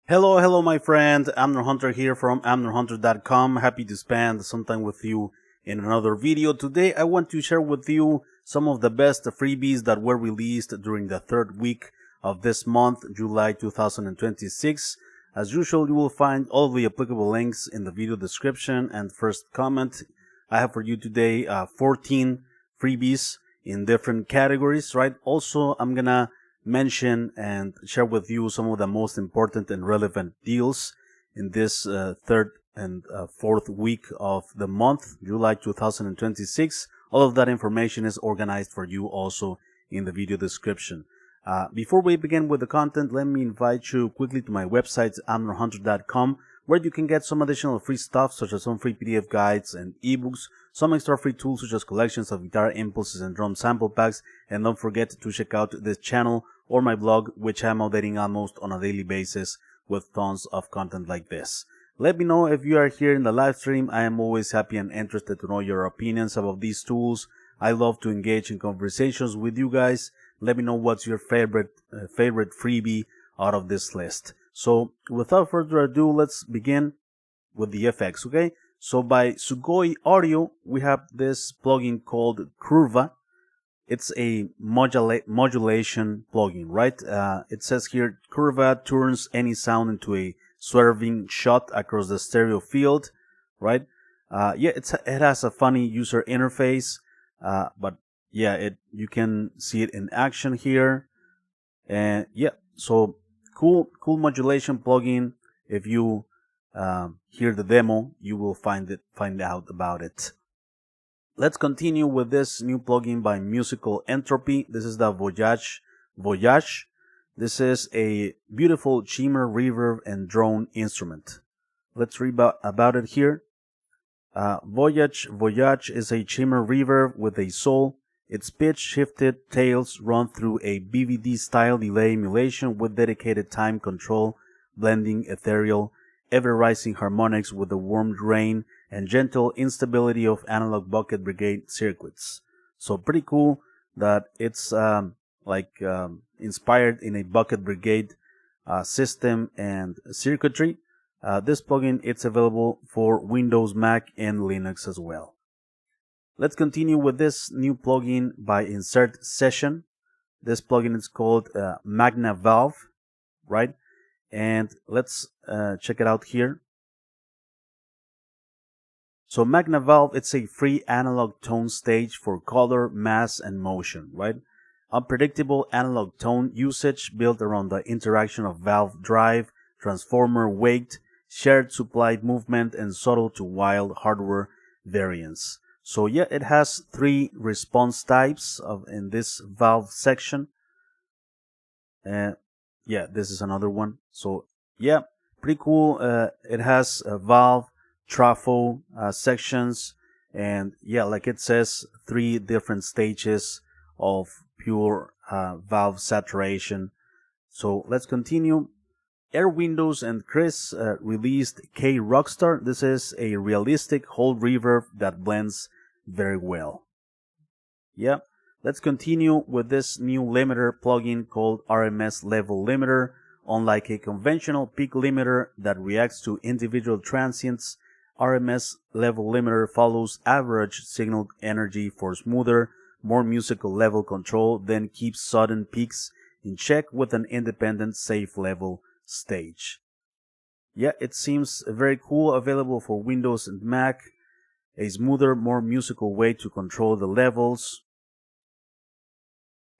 Hello, my friend. Amnerhunter here from amnerhunter.com. Happy to spend some time with you in another video. Today, I want to share with you some of the best freebies that were released during the third week of this month, July 2026. As usual, you will find all the applicable links in the video description and first comment. I have for you today 14 freebies in different categories, right? Also, I'm gonna mention and share with you some of the most important and relevant deals in this third and fourth week of the month, July 2026. All of that information is organized for you also in the video description. Before we begin with the content, let me invite you quickly to my website, amnerhunter.com, where you can get some additional free stuff such as some free PDF guides and ebooks, some extra free tools such as collections of guitar impulses and drum sample packs, and don't forget to check out this channel or my blog, which I'm updating almost on a daily basis with tons of content like this. Let me know if you are here in the live stream. I am always happy and interested to know your opinions about these tools. I love to engage in conversations with you guys. Let me know what's your favorite freebie out of this list. So without further ado, let's begin with the effects, okay? So by Sugoi Audio, we have this plugin called Curva. It's a modulation plugin, right? It says here, Curva turns any sound into a swerving shot across the stereo field, right? It has a funny user interface, but yeah, you can see it in action here. And yeah, so cool modulation plugin. If you hear the demo, you will find out about it. Let's continue with this new plugin by Musical Entropy. This is the Voyage. This is a beautiful shimmer, reverb, and drone instrument. Let's read about it here. Voyage is a shimmer reverb with a soul. Its pitch-shifted tails run through a BVD-style delay emulation with dedicated time control, blending ethereal, ever-rising harmonics with the warm grain and gentle instability of analog bucket brigade circuits. So pretty cool that it's inspired in a bucket brigade system and circuitry. This plugin, it's available for Windows, Mac, and Linux as well. Let's continue with this new plugin by Insert Session. This plugin is called MagnaValve, right? And let's check it out here. So MagnaValve, it's a free analog tone stage for color, mass, and motion, right? Unpredictable analog tone usage built around the interaction of valve drive, transformer weight, shared supplied movement, and subtle to wild hardware variance. So yeah, it has 3 response types in this valve section. Yeah, this is another one. So yeah, pretty cool. It has a valve, trafo sections, and yeah, like it says, 3 different stages of pure valve saturation. So let's continue. Airwindows and Chris released kRockstar. This is a realistic whole reverb that blends very well. Yeah, let's continue with this new limiter plugin called RMS Level Limiter. Unlike a conventional peak limiter that reacts to individual transients, RMS Level Limiter follows average signal energy for smoother, more musical level control, then keeps sudden peaks in check with an independent safe level stage. Yeah, it seems very cool, available for Windows and Mac. A smoother, more musical way to control the levels.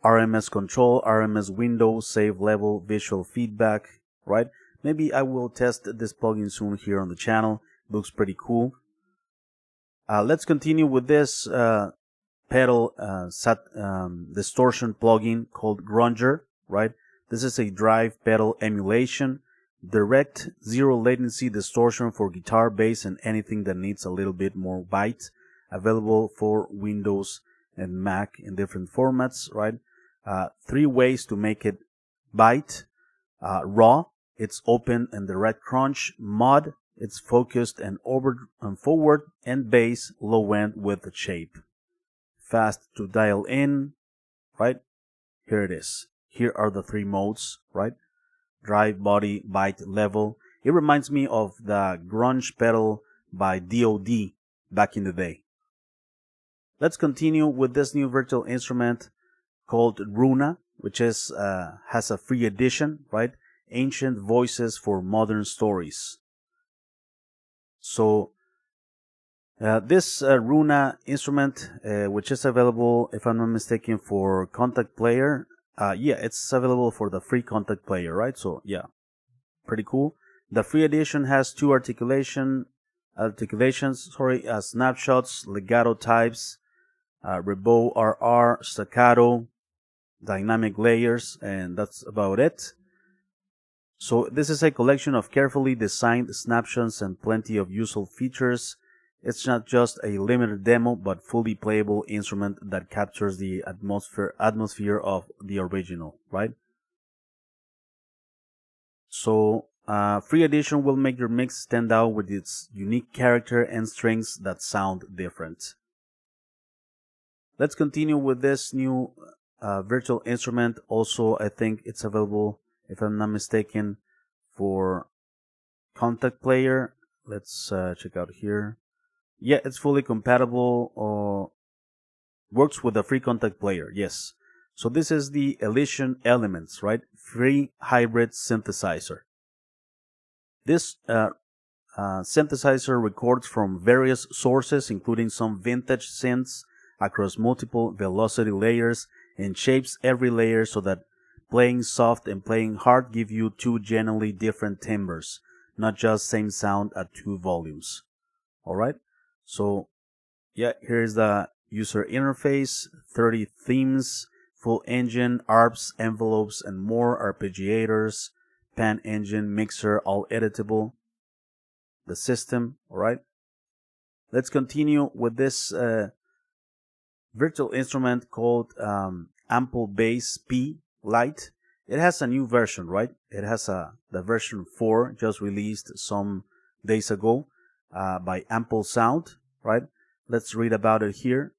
RMS control, RMS window, save level, visual feedback, right? Maybe I will test this plugin soon here on the channel. Looks pretty cool. Let's continue with this pedal distortion plugin called Grungr, right? This is a drive pedal emulation, direct zero latency distortion for guitar, bass, and anything that needs a little bit more bite. Available for Windows and Mac in different formats, right? 3 ways to make it bite. Raw, it's open and direct crunch. Mod, it's focused and forward, and bass, low end with the shape. Fast to dial in, right? Here it is. Here are the 3 modes, right? drive body byte level. It reminds me of the grunge pedal by DOD back in the day. Let's continue with this new virtual instrument called Runa, which is has a free edition, right? Ancient Voices for Modern Stories. So this Runa instrument, which is available, if I'm not mistaken, for Contact Player. Yeah, it's available for the free Contact Player, right? So yeah, pretty cool. The free edition has two articulations, snapshots, legato types, Rebo RR, staccato, dynamic layers, and that's about it. So this is a collection of carefully designed snapshots and plenty of useful features. It's not just a limited demo, but fully playable instrument that captures the atmosphere of the original, right? So free edition will make your mix stand out with its unique character and strings that sound different. Let's continue with this new virtual instrument. Also, I think it's available, if I'm not mistaken, for Contact Player. Let's check out here. Yeah, it's fully compatible. Works with the free Contact Player, yes. So this is the Elysion Elements, right? Free hybrid synthesizer. This synthesizer records from various sources, including some vintage synths across multiple velocity layers, and shapes every layer so that playing soft and playing hard give you two genuinely different timbres, not just same sound at two volumes. Alright, so yeah, here's the user interface, 30 themes, full engine, ARPs, envelopes, and more, arpeggiators, pan engine, mixer, all editable. The system, alright. Let's continue with this virtual instrument called Amp-Bass-P Lite. It has a new version, right? It has the version 4 just released some days ago by Ample Sound, right? Let's read about it here.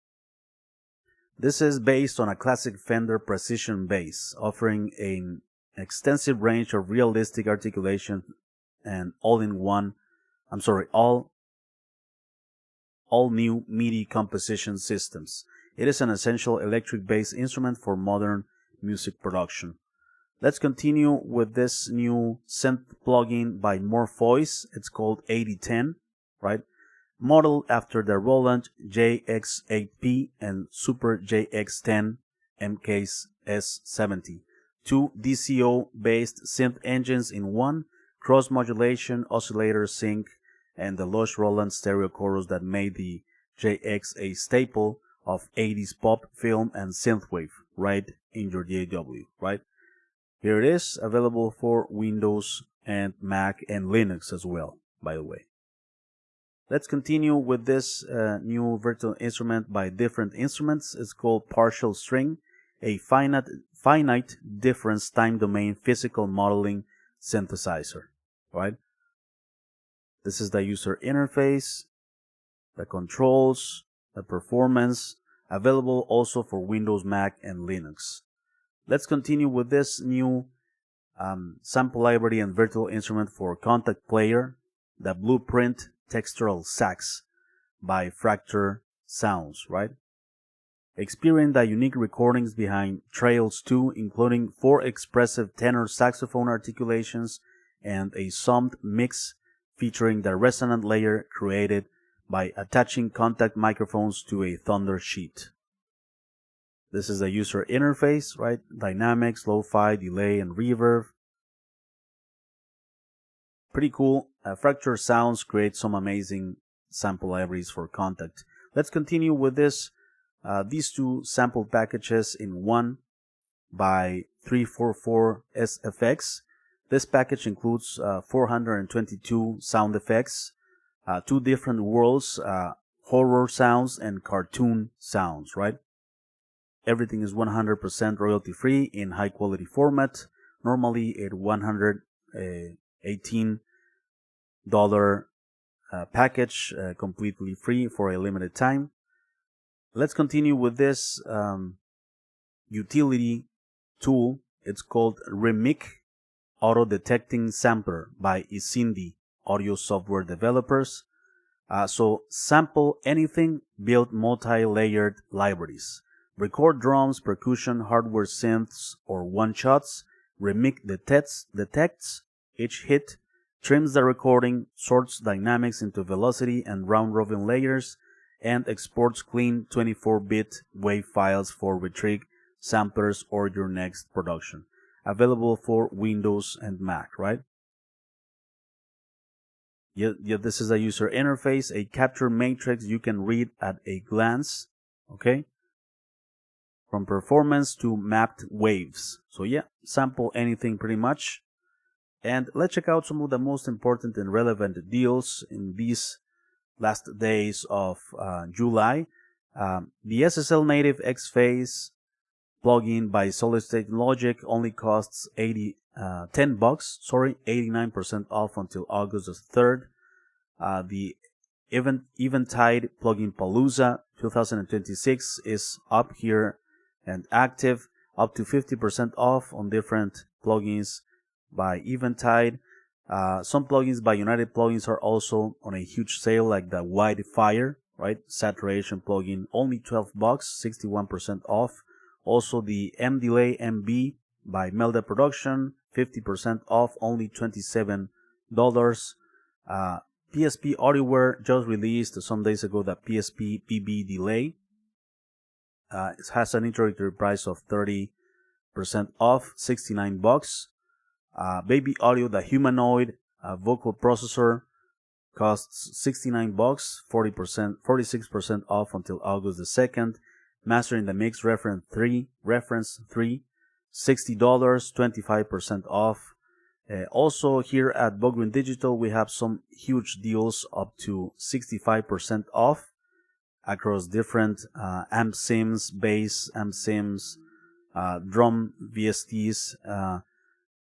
This is based on a classic Fender precision bass, offering an extensive range of realistic articulation and all new MIDI composition systems. It is an essential electric bass instrument for modern music production. Let's continue with this new synth plugin by Morphoice. It's called EightyTen, right? Modeled after the Roland JX8P and Super JX10 MKS70. Two DCO-based synth engines in one, cross-modulation, oscillator sync, and the lush Roland stereo chorus that made the JX a staple of 80s pop, film, and synthwave right in your DAW, right? Here it is, available for Windows and Mac and Linux as well, by the way. Let's continue with this new virtual instrument by Different Instruments. It's called PartialString, a finite difference time domain physical modeling synthesizer, right? This is the user interface, the controls, the performance, available also for Windows, Mac, and Linux. Let's continue with this new sample library and virtual instrument for Contact Player, the Blueprint Textural Sax by Fracture Sounds, right? Experience the unique recordings behind Trails 2, including 4 expressive tenor saxophone articulations and a summed mix featuring the resonant layer created by attaching contact microphones to a Thunder sheet. This is the user interface, right? Dynamics, lo-fi, delay, and reverb. Pretty cool. Fracture Sounds creates some amazing sample libraries for Contact. Let's continue with these two sample packages in one by 344SFX. This package includes 422 sound effects, 2 different worlds, horror sounds and cartoon sounds, right? Everything is 100% royalty free in high quality format, normally at $118 package, completely free for a limited time. Let's continue with this utility tool. It's called Remiq, Auto Detecting Sampler by Isindi, audio software developers. So sample anything, build multi-layered libraries. Record drums, percussion, hardware synths, or one-shots. Remiq detects each hit, trims the recording, sorts dynamics into velocity and round-robin layers, and exports clean 24-bit WAV files for Remiq, samplers, or your next production. Available for Windows and Mac, right? Yeah, this is a user interface, a capture matrix you can read at a glance, okay? From performance to mapped waves. So yeah, sample anything pretty much. And let's check out some of the most important and relevant deals in these last days of July. The SSL native X-Phase plugin by Solid State Logic only costs $10, 89% off until August the 3rd. The Eventide plugin Palooza 2026 is up here and active, up to 50% off on different plugins by Eventide. Some plugins by United Plugins are also on a huge sale, like the Wildfire, right? Saturation plugin, only $12, 61% off. Also the M-Delay MB by Melda Production, 50% off, only $27. PSP Audioware just released some days ago the PSP PB Delay. It has an introductory price of 30% off, $69. Baby Audio, the humanoid vocal processor, costs $69, 46% off until August the 2nd. Mastering the Mix Reference 3, $60, 25% off. Also here at Bogren Digital, we have some huge deals up to 65% off across different amp sims, bass amp sims, drum VSTs.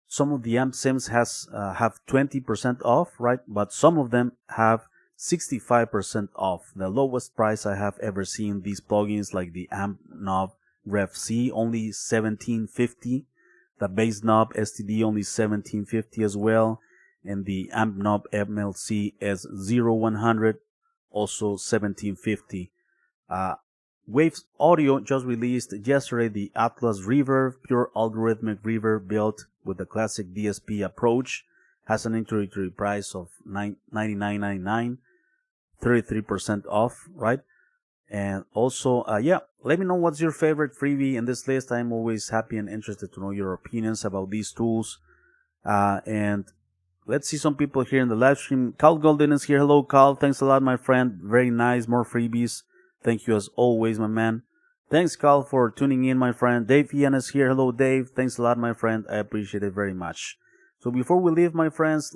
Some of the amp sims have 20% off, right? But some of them have 65% off. The lowest price I have ever seen these plugins, like the amp knob Rev C, only $17.50. The bass knob STD only $17.50 as well, and the amp knob MLC S0100 also $17.50. Waves Audio just released yesterday the Atlas Reverb, pure algorithmic reverb built with the classic DSP approach. Has an introductory price of $99.99, 33% off, right? And also, let me know what's your favorite freebie in this list. I'm always happy and interested to know your opinions about these tools. And let's see some people here in the live stream. Carl Golden is here. Hello, Carl. Thanks a lot, my friend. Very nice. More freebies. Thank you as always, my man. Thanks, Carl, for tuning in, my friend. Dave Ian is here. Hello, Dave. Thanks a lot, my friend. I appreciate it very much. So before we leave, my friends,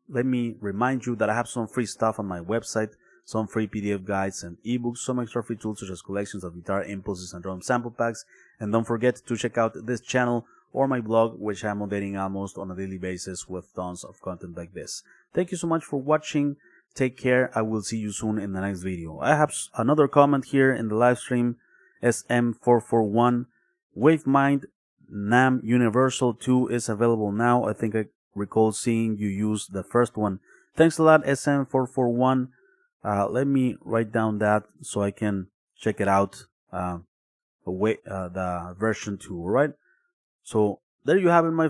let me remind you that I have some free stuff on my website. Some free PDF guides and ebooks, some extra free tools such as collections of guitar impulses and drum sample packs. And don't forget to check out this channel or my blog, which I'm updating almost on a daily basis with tons of content like this. Thank you so much for watching. Take care. I will see you soon in the next video. I have another comment here in the live stream. SM441 WaveMind NAM Universal 2 is available now. I think I recall seeing you use the first one. Thanks a lot, SM441. Let me write down that so I can check it out, the version 2, alright? So there you have it, my